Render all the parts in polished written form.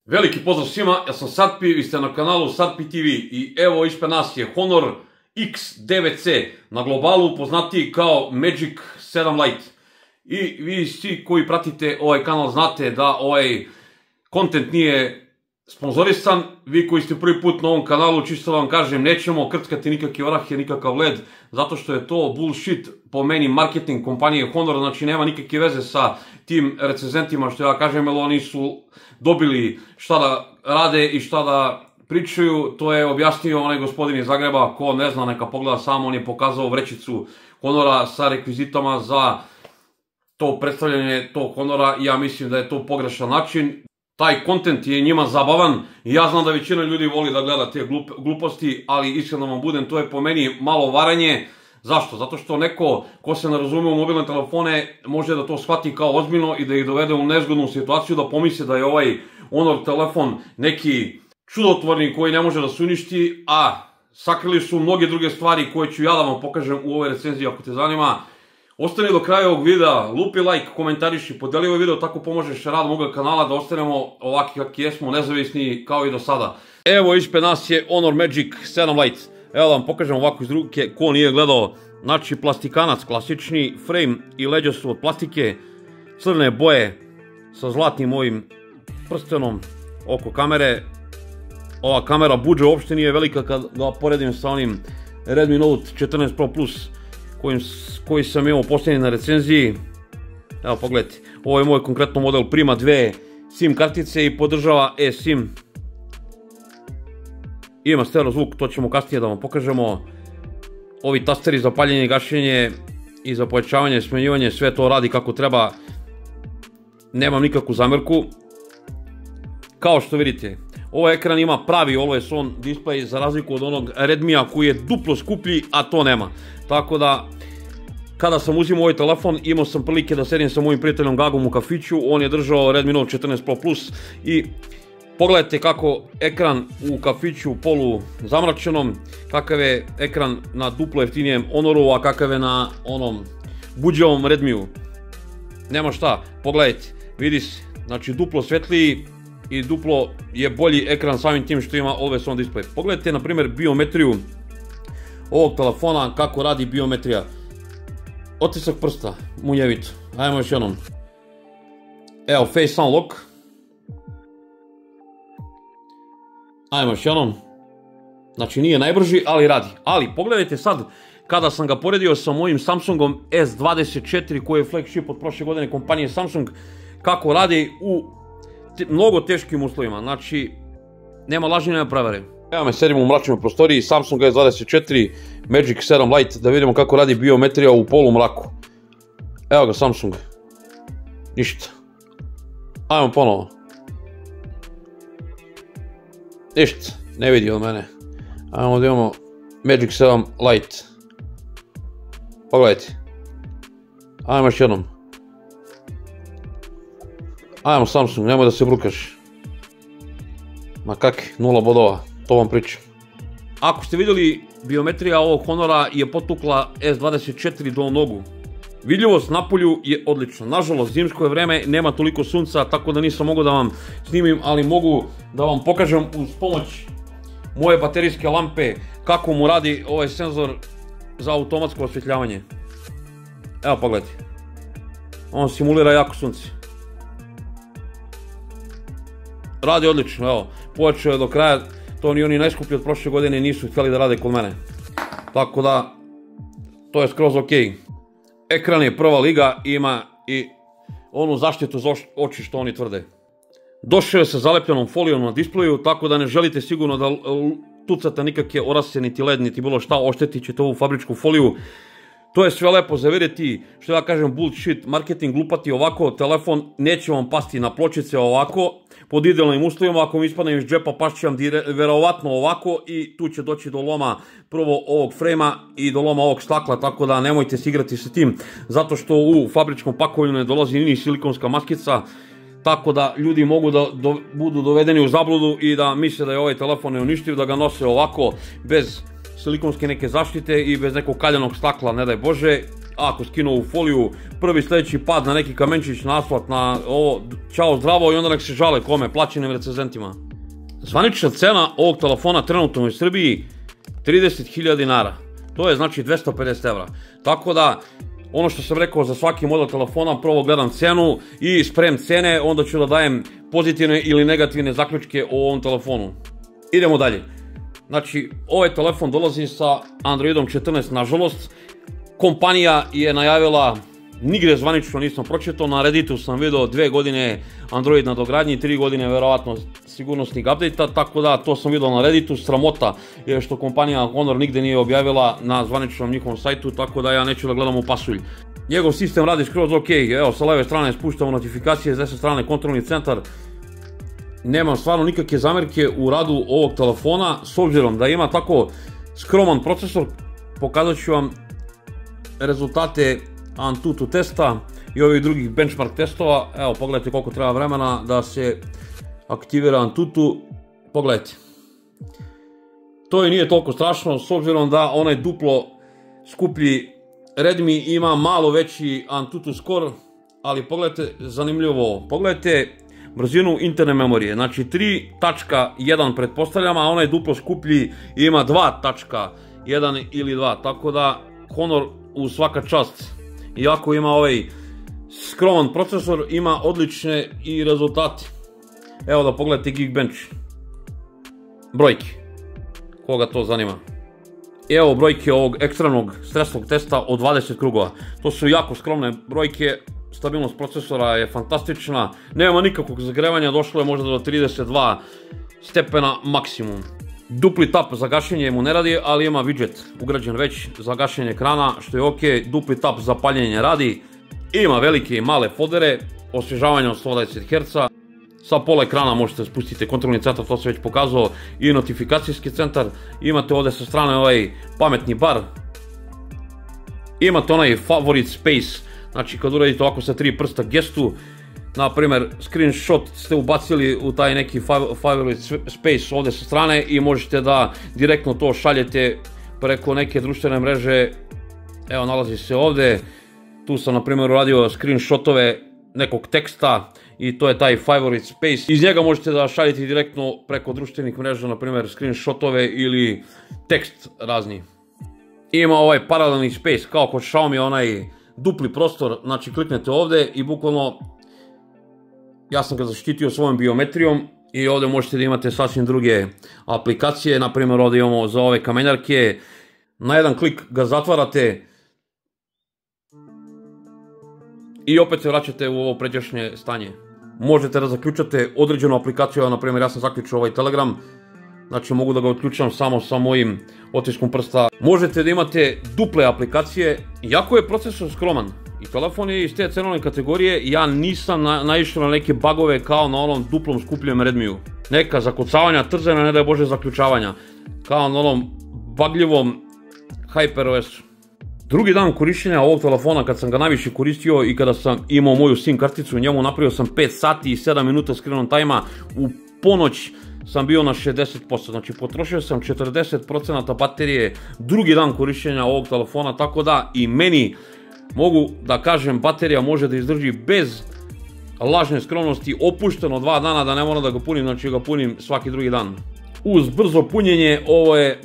Veliki pozdrav svima, ja sam Sarpi, vi ste na kanalu Sarpi TV i evo ispred nas je Honor X9C, na globalu poznatiji kao Magic 7 Lite. I vi svi koji pratite ovaj kanal znate da ovaj kontent nije sponzorisan. Vi koji ste prvi put na ovom kanalu, čisto vam kažem, nećemo krckati nikakve orahe, nikakav led, zato što je to bullshit po meni marketing kompanije Honor, znači nema nikakve veze sa tim recenzentima što ja kažem, jer oni su dobili šta da rade i šta da pričaju. To je objasnio onaj gospodin iz Zagreba, ko ne zna neka pogleda samo, on je pokazao vrećicu Honora sa rekvizitama za to predstavljanje tog Honora i ja mislim da je to pogrešan način. Taj kontent je njima zabavan i ja znam da većina ljudi voli da gleda te gluposti, ali iskreno vam budem, to je po meni malo varanje. Zašto? Zato što neko ko se ne razume u mobilne telefone može da to shvati kao ozbiljno i da ih dovede u nezgodnu situaciju, da pomisle da je ovaj Honor telefon neki čudotvorni koji ne može da se uništi, a sakrili su mnoge druge stvari koje ću ja da vam pokažem u ovoj recenziji ako te zanima. Ostani do kraja ovog videa, lupi like, komentariši, podeli ovaj video, tako pomožeš rad moga kanala da ostanemo ovakvi kakvi jesmo, nezavisni kao i do sada. Evo ispred nas je Honor Magic 7 Lite. Evo da vam pokažem ovako iz ruke, ko nije gledao. Znači plastikanac klasični, frame i leđa su od plastike, crne boje sa zlatnim ovim prstenom oko kamere. Ova kamera budža uopšte nije velika kad ga poredim sa onim Redmi Note 14 Pro Plus koji sam imao posljednji na recenziji. Evo pogledajte, ovo je moj konkretno model, prima dve SIM kartice i podržava eSIM. Ima stereo zvuk, to ćemo kasnije da vam pokažemo. Ovi tasteri za paljenje i gašenje i za pojačavanje i smanjivanje, sve to radi kako treba. Nemam nikakvu zamerku. Kao što vidite, ovaj ekran ima pravi Always On display za razliku od onog Redmija koji je duplo skuplji, a to nema. Tako da, kada sam uzimao ovaj telefon, imao sam prilike da sedim sa mojim prijateljom Gagom u kafiću, on je držao Redmi Note 14 Pro Plus i pogledajte kako ekran u kafiću polu zamračenom, kakav je ekran na duplo jeftinijem Honoru, a kakav je na onom buđavom Redmiju. Nema šta, pogledajte, vidi se, znači duplo svetliji i duplo je bolji ekran samim tim što ima Always On display. Pogledajte na primjer biometriju ovog telefona, kako radi biometrija. Otisak prsta, munjevito. Ajmo još jednom. Evo, Face Unlock. Ajmo još jednom. Znači nije najbrži, ali radi. Ali pogledajte sad, kada sam ga poredio sa mojim Samsungom S24 koji je flagship od prošle godine kompanije Samsung, kako radi u mnogo teškim uslovima. Znači, nema laži, nema prevare. Evo me, sedimo u mračnoj prostoriji, Samsung S24 Magic 7 Lite, da vidimo kako radi biometrija u polu mraku. Evo ga Samsung. Ništa. Ajmo ponovo. Ništa, ne vidi od mene. Ajmo da imamo Magic 7 Lite. Pogledajte. Ajmo još jednom. Ajmo Samsung, nemoj da se brukaš. Ma kakvi, 0 bodova, to vam pričam. Ako ste vidjeli, biometrija ovog Honora je potukla S24 do nogu. Vidljivost napolju je odlična. Nažalost, zimsko je vreme, nema toliko sunca, tako da nisam mogao da vam snimim, ali mogu da vam pokažem uz pomoć moje baterijske lampe kako mu radi ovaj senzor za automatsko osvjetljavanje. Evo pogledajte. On simulira jako sunce. Radi odlično, evo, počeo je do kraja, to ni oni najskuplji od prošle godine nisu htjeli da rade kod mene. Tako da, to je skroz ok. Ekran je prva liga, ima i onu zaštitu za oči što oni tvrde. Došao je sa zalepljenom folijom na displeju, tako da ne želite sigurno da tucate nikakve orase, niti led, niti bilo šta, oštetit ćete ovu fabričku foliju. To je sve lepo za vidjeti, što ja kažem bullshit, marketing glupati, ovako telefon neće vam pasti na pločice ovako, pod idealnim uslovima, ako mi ispadne iz džepa pašće vam verovatno ovako i tu će doći do loma prvo ovog frejma i do loma ovog stakla, tako da nemojte se igrati sa tim, zato što u fabričkom pakovanju ne dolazi ni silikonska maskica, tako da ljudi mogu da budu dovedeni u zabludu i da misle da je ovaj telefon neuništiv, da ga nose ovako, bez silikonske neke zaštite i bez nekog kaljanog stakla, ne daj Bože. ako skinu ovu foliju, prvi sljedeći pad na neki kamenčić na asfalt, na ovo, čao zdravo i onda nek se žale kome, plaćenim recenzentima. Zvanična cena ovog telefona trenutno u Srbiji 30.000 dinara, to je znači 250 evra. Tako da, ono što sam rekao za svaki model telefona, prvo gledam cenu i sprem cene, onda ću da dajem pozitivne ili negativne zaključke o ovom telefonu. Idemo dalje. Znači, ovaj telefon dolazi sa Androidom 14, nažalost. Kompanija je najavila, nigde zvanično nisam pročitao, na Redditu sam vidio 2 godine Android na dogradnji, 3 godine verovatno sigurnosnih update-a, tako da to sam vidio na Redditu. Sramota je što kompanija Honor nigde nije objavila na zvaničnom njihovom sajtu, tako da ja neću da gledam u pasulj. Njegov sistem radi skroz ok, evo sa leve strane spuštamo notifikacije, s desne strane kontrolni centar. Nemam stvarno nikakve zamerke u radu ovog telefona, s obzirom da ima tako skroman procesor. Pokazat ću vam rezultate Antutu testa i ovih drugih benchmark testova. Evo, pogledajte koliko treba vremena da se aktivira Antutu. Pogledajte. To i nije toliko strašno, s obzirom da onaj duplo skuplji Redmi ima malo veći Antutu skor, ali pogledajte zanimljivo ovo. Pogledajte brzinu interne memorije, znači 3.1 pretpostavljam, a onaj duplo skuplji ima 2.1 ili 2, tako da Honor u svaka čast. Iako ima ovaj skroman procesor, ima odlične i rezultate. Evo da pogledajte Geekbench. Brojke. Koga to zanima. Evo brojke ovog ekstremnog stresnog testa od 20 krugova. To su jako skromne brojke. Stabilnost procesora je fantastična, nema nikakvog zagrevanja, došlo je možda do 32 stepena maksimum. Dupli tap za gašenje mu ne radi, ali ima widget ugrađen već za gašenje ekrana, što je ok. Dupli tap za paljenje radi, ima velike i male foldere, osvježavanje od 120 Hz. Sa pola ekrana možete spustiti kontrolni centar, to sam već pokazao, i notifikacijski centar. Imate ovdje sa strane ovaj pametni bar. Imate onaj favorite space. Znači kad uradite ovako sa 3 prsta gestu, na primjer screenshot ste ubacili u taj neki favorite space ovdje sa strane i možete da direktno to šaljete preko neke društvene mreže. Evo, nalazi se ovdje, tu sam na primjer uradio screenshotove nekog teksta i to je taj favorite space. Iz njega možete da šaljete direktno preko društvenih mreža, na primjer screenshotove ili tekst razni. Ima ovaj paralelni space kao kod Xiaomi, onaj dupli prostor, znači kliknete ovdje i bukvalno ja sam ga zaštitio svojom biometrijom i ovdje možete da imate sasvim druge aplikacije. Na primjer ovdje imamo za ove kamenjarke, na jedan klik ga zatvarate i opet se vraćate u ovo pređašnje stanje. Možete da zaključate određenu aplikaciju, na primjer ja sam zaključio ovaj Telegram, znači mogu da ga otključam samo sa mojim otiskom prsta. Možete da imate duple aplikacije, iako je procesor skroman i telefon je iz te cenovne kategorije, ja nisam naišao na neke bugove kao na onom duplom skupljem Redmiju. Neka zakucavanja, trzanja, ne daj Bože zaključavanja, kao na onom bagljivom HyperOS-u. Drugi dan korištenja ovog telefona, kad sam ga najviše koristio i kada sam imao moju SIM karticu u njemu, napravio sam 5 sati i 7 minuta screen time-a, u ponoć sam bio na 60%, znači potrošio sam 40% baterije drugi dan korištenja ovog telefona, tako da i meni, mogu da kažem, baterija može da izdrži bez lažne skromnosti opušteno 2 dana, da ne moram da ga punim, znači ga punim svaki drugi dan. Uz brzo punjenje ovo je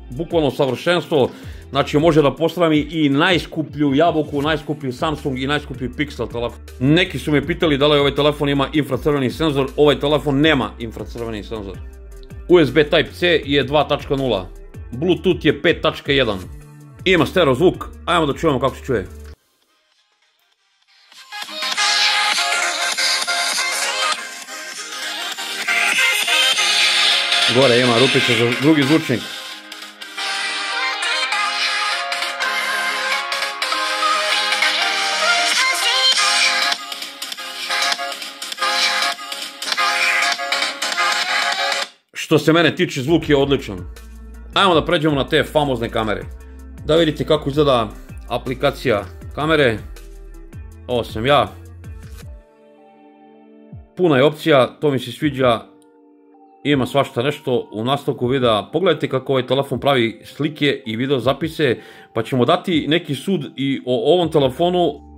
bukvalno savršenstvo, znači može da postavi i najskuplju jabuku, najskuplji Samsung i najskuplji Pixel telefon. Neki su me pitali da li ovaj telefon ima infracrveni senzor, ovaj telefon nema infracrveni senzor. USB Type-C je 2.0, Bluetooth je 5.1, ima stereo zvuk, ajmo da čujemo kako se čuje. Gore ima rupica za drugi zvučnik. Što se mene tiče, zvuk je odličan. Ajmo da pređemo na te famozne kamere. Da vidite kako izgleda aplikacija kamere. Ovo sam ja. Puna je opcija, to mi se sviđa. ima svašta nešto u nastavku videa. Pogledajte kako ovaj telefon pravi slike i video zapise, pa ćemo dati neki sud i o ovom telefonu.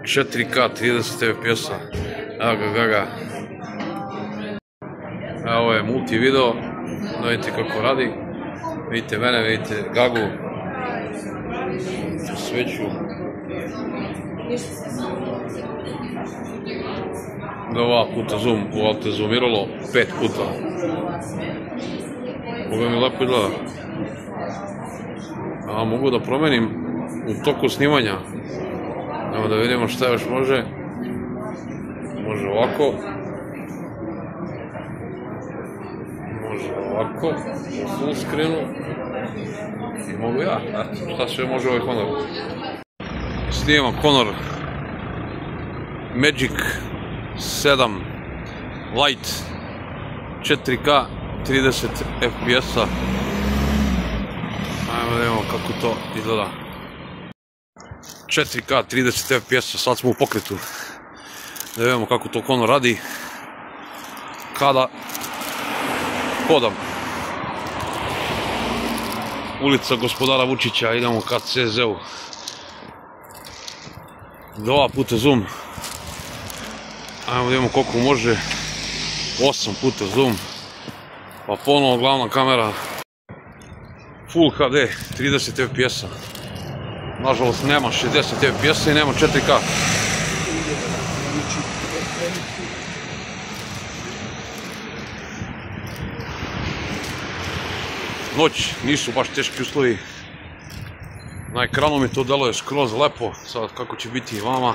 ...4K 30 fps, evo ga Gaga. Evo je multi video, da vidite kako radi. Vidite mene, vidite Gagu, sveću. 2 puta zoom, ovo te zoomiralo 5 puta. Ovo mi lepo izgleda. A mogu da promenim u toku snimanja. Evo da vidimo šta još može. Može ovako. Može ovako. U full screenu. I mogu ja. Šta sve može ovaj Honor. Snimam Honor Magic 7 Lite 4K 30 fps-a. Ajmo da vidimo kako to izgleda. 4K 30 fps-a, sad smo u pokretu. Da vidimo kako to Honor radi kada hodam. Ulica Gospodara Vučića, idemo ka CZ-u. 2 puta zoom. Ajmo da vidimo koliko može. 8 puta zoom. Pa ponovo glavna kamera. Full HD 30 fps-a. Nažalost nema 60 fps-a i nema 4K. Noć, nisu baš teški uslovi. Na ekranu mi to deluje skroz lepo. Sad kako će biti i vama,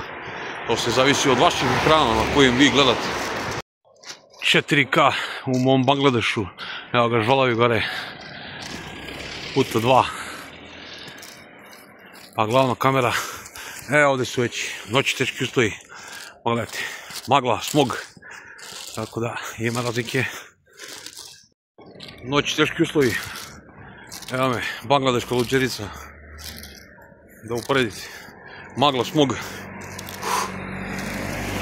to se zavisi od vaših ekrana na kojim vi gledate. 4K u mom Bangladešu. Evo ga žvalavi gore. Puta 2. Pa glavna kamera. Evo ovdje su već noći teški uslovi. Pogledajte, magla, smog. Tako da ima razlike. Noći teški uslovi. Evo me, Bangladeška lučerica. Da uporedite. Magla, smog.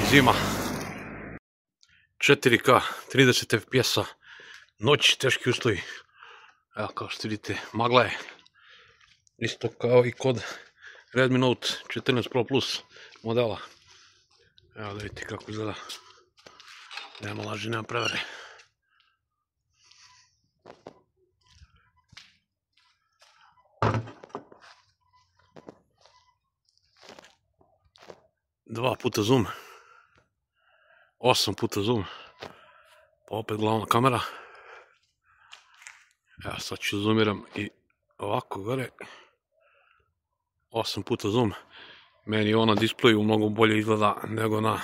Zima. 4K, 30 fps-a. Noć, teški uslovi. Evo kao što vidite, magla je. Isto kao i kod Redmi Note 14 Pro Plus modela. Evo da vidite kako izgleda. Nema laži, nema prevare. Dva puta zoom. 8 puta zoom. Pa opet glavna kamera. Evo sad ću zoomiram i ovako gore. 8 puta zoom. Meni ovo na displeju mnogo bolje izgleda nego na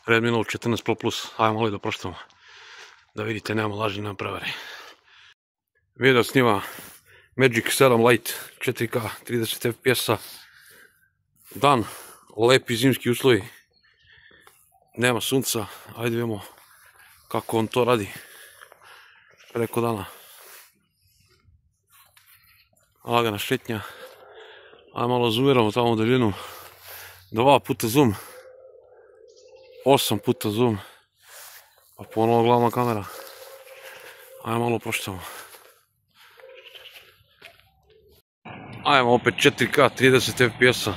Redmi Note 14 Pro Plus. Ajmo malo da proštamo. Da vidite, nema laži, nema prevare. Video snima Magic 7 Lite 4K 30 fps-a. Dan, lepi zimski uslovi. Nema sunca, ajde vidimo kako on to radi preko dana. Lagana šetnja. Ajde malo zoomiramo tamo u daljinu. 2 puta zoom. 8 puta zoom. Pa A ponovo glavna kamera. Ajmo malo proštamo. Ajmo opet 4K 30 FPS-a.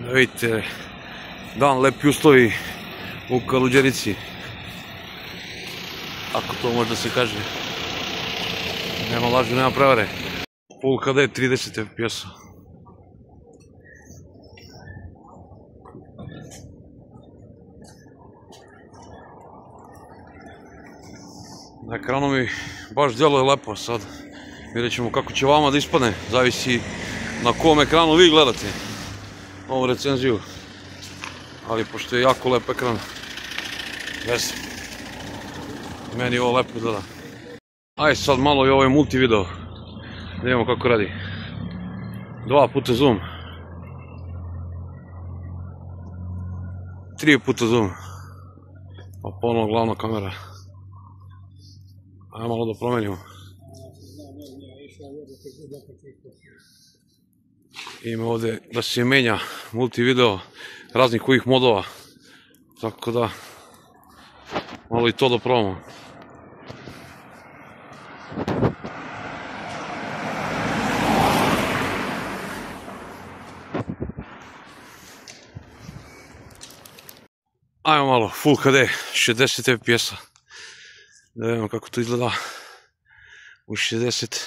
Da vidite, dan lepi uslovi u Kaluđerici. Ako to može da se kaže. Nema lažu, nema prevare. Full HD 30 FPS-a. Na ekranu mi baš djeluje lepo sad. Vidjet ćemo kako će vama da ispadne. Zavisi na kom ekranu vi gledate ovu recenziju. Ali pošto je jako lep ekran, meni je ovo lepo da. Ajde sad malo i ovaj multi video. Da vidimo kako radi. 2 puta zoom. 3 puta zoom. Pa ponovo glavna kamera. Ajde malo da promenimo. Ima ovdje da se menja multi video raznih kojih modova. Tako da malo i to da probamo. Ajmo malo, Full HD, 60 FPS-a. Da vidimo kako to izgleda u 60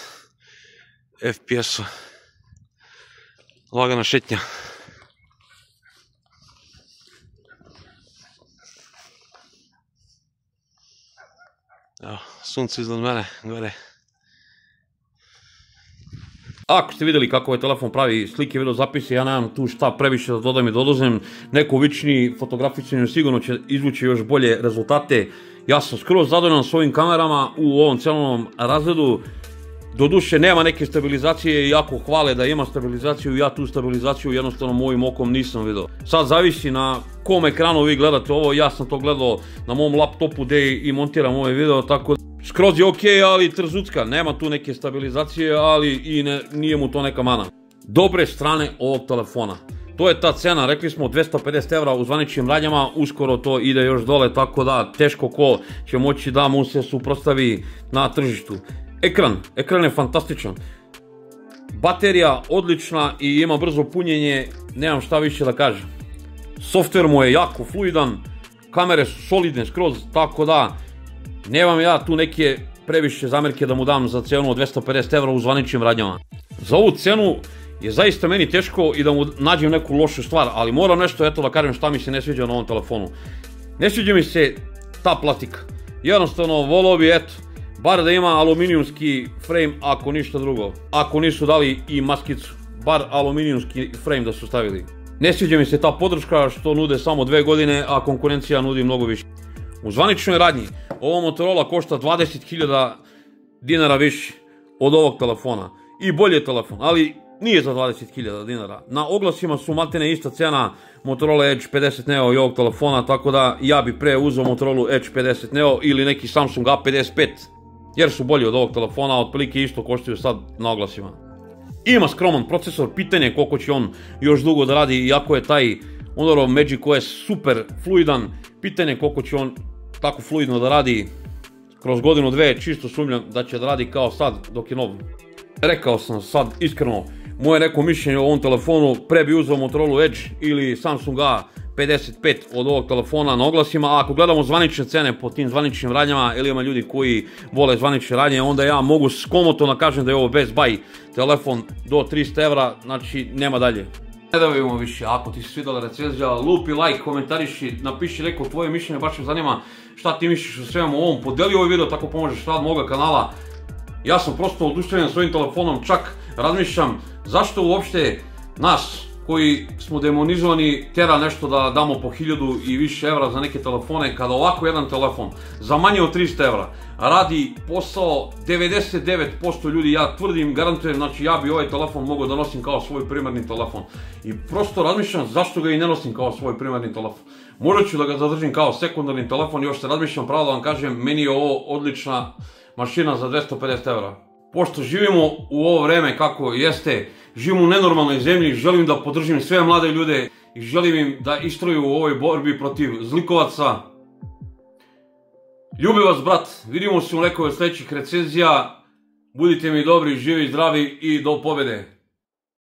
FPS-a. Lagana šetnja. Evo, sunce iznad mene, gore. Ako ste vidjeli kako ovaj telefon pravi slike, video zapise, ja nemam tu šta previše da dodam i dodozem. Neko vični fotografičenju sigurno će izvući još bolje rezultate. Ja sam skroz zadovoljan s ovim kamerama u ovom cenovnom razredu. Doduše nema neke stabilizacije, iako hvale da ima stabilizaciju, ja tu stabilizaciju jednostavno mojim okom nisam vidio. Sad zavisi na kom ekranu vi gledate ovo, ja sam to gledao na mom laptopu gdje i montiram ovaj video, tako da skroz je ok, ali trzucka, nema tu neke stabilizacije, ali i nije mu to neka mana. Dobre strane ovog telefona. To je ta cena, rekli smo 250 € u zvaničnim radnjama, uskoro to ide još dole, tako da teško ko će moći da mu se suprotstavi na tržištu. Ekran je fantastičan. Baterija odlična i ima brzo punjenje, nemam šta više da kažem. Softver mu je jako fluidan, kamere su solidne skroz, tako da nemam ja tu neke previše zamjerke da mu dam za cenu od 250 € u zvaničnim radnjama. Za ovu cenu je zaista meni teško i da mu nađem neku lošu stvar, ali moram nešto eto da kažem šta mi se ne sviđa na ovom telefonu. Ne sviđa mi se ta plastika. Jednostavno volao bi eto bar da ima aluminijumski frame ako ništa drugo. Ako nisu dali i maskicu, bar aluminijumski frame da su stavili. Ne sviđa mi se ta podrška što nude samo 2 godine, a konkurencija nudi mnogo više. U zvaničnoj radnji ova Motorola košta 20.000 dinara više od ovog telefona. I bolji je telefon, ali nije za 20.000 dinara. Na oglasima su maltene ista cena Motorola Edge 50 Neo i ovog telefona, tako da ja bi pre uzeo Motorola Edge 50 Neo ili neki Samsung A55. Jer su bolji od ovog telefona, otprilike isto koštaju sad na oglasima. Ima skroman procesor, pitanje koliko će on još dugo da radi, iako je taj Honorov Magic OS super fluidan, pitanje koliko će on tako fluidno da radi kroz godinu dve, čisto sumnjam da će da radi kao sad dok je nov. Rekao sam sad iskreno, moje neko mišljenje o ovom telefonu, pre bi uzeo Motorola Edge ili Samsung A55 od ovog telefona na oglasima, a ako gledamo zvanične cene po tim zvaničnim radnjama ili ima ljudi koji vole zvanične radnje, onda ja mogu komotno kažem da je ovo best buy telefon do 300 €, znači nema dalje. Ne da vidimo više, ako ti se svidjela recenzija, lupi like, komentariši, napiši neko tvoje mišljenje, baš me zanima šta ti misliš o svemu ovom, podeli ovaj video, tako pomožeš rad moga kanala. Ja sam prosto oduševljen s ovim telefonom, čak razmišljam zašto uopšte nas koji smo demonizovani tera nešto da damo po 1000 i više € za neke telefone, kada ovako jedan telefon za manje od 300 € radi posao 99% ljudi, ja tvrdim, garantujem, znači ja bi ovaj telefon mogao da nosim kao svoj primarni telefon. I prosto razmišljam zašto ga i ne nosim kao svoj primarni telefon. Možda ću da ga zadržim kao sekundarni telefon, još se razmišljam, pravo da vam kažem, meni je ovo odlična mašina za 250 €. Pošto živimo u ovo vreme kako jeste, živimo u nenormalnoj zemlji, želim da podržim sve mlade ljude i želim im da istraju u ovoj borbi protiv zlikovaca Ljubi vas brat, vidimo se u nekoj od sljedećih recenzija. Budite mi dobri, živi, zdravi i do pobjede.